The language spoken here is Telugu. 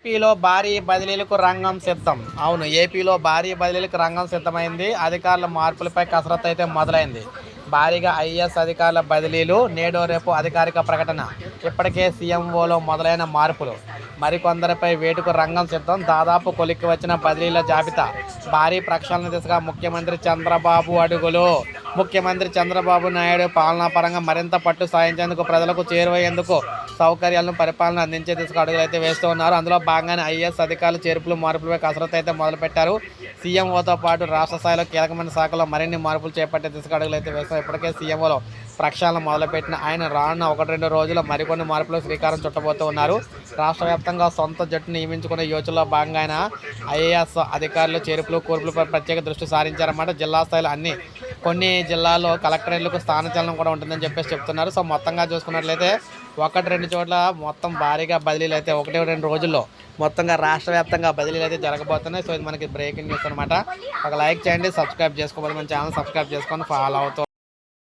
ఏపీలో భారీ బదిలీలకు రంగం సిద్ధం. అవును, ఏపీలో భారీ బదిలీలకు రంగం సిద్ధమైంది. అధికారుల మార్పులపై కసరత్తు అయితే మొదలైంది. భారీగా ఐఏఎస్ అధికారుల బదిలీలు నేడో రేపు అధికారిక ప్రకటన. ఇప్పటికే సీఎంఓలో మొదలైన మార్పులు. మరికొందరిపై వేటుకు రంగం సిద్ధం. దాదాపు కొలిక్కి వచ్చిన బదిలీల జాబితా. భారీ ప్రక్షాళన దిశగా ముఖ్యమంత్రి చంద్రబాబు అడుగులు. ముఖ్యమంత్రి చంద్రబాబు నాయుడు పాలనా పరంగా మరింత పట్టు సాధించేందుకు, ప్రజలకు చేరువయ్యేందుకు, సౌకర్యాలను పరిపాలన అందించే దిశగా అడుగులైతే వేస్తూ ఉన్నారు. అందులో భాగంగానే ఐఏఎస్ అధికారులు చేర్పులు మార్పులపై కసరత్తు అయితే మొదలుపెట్టారు. సీఎంఓతో పాటు రాష్ట్ర స్థాయిలో కీలకమైన శాఖలో మరిన్ని మార్పులు చేపట్టే దిశగా అడుగులైతే వేస్తారు. ఇప్పటికే సీఎంఓలో ప్రక్షాళన మొదలుపెట్టిన ఆయన రానున్న 1-2 రోజుల్లో మరికొన్ని మార్పులకు శ్రీకారం చుట్టబోతూ ఉన్నారు. రాష్ట్ర వ్యాప్తంగా సొంత జట్టు నియమించుకునే యోచనలో భాగంగా ఆయన ఐఏఎస్ అధికారులు చేర్పులు కూర్పులపై ప్రత్యేక దృష్టి సారించారన్నమాట. జిల్లా స్థాయిలో కొన్ని జిల్లాల్లో కలెక్టరేట్లకు స్థానచలనం కూడా ఉంటుందని చెప్తున్నారు. సో మొత్తంగా చూసుకున్నట్లయితే 1-2 చోట్ల మొత్తం భారీగా బదిలీలు అయితే 1-2 రోజుల్లో మొత్తంగా రాష్ట్ర వ్యాప్తంగా బదిలీలు అయితే జరగబోతున్నాయి. సో ఇది మనకి బ్రేకింగ్ న్యూస్ అనమాట. ఒక లైక్ చేయండి, సబ్స్క్రైబ్ చేసుకోవాలి, మన ఛానల్ సబ్స్క్రైబ్ చేసుకొని ఫాలో అవుతూ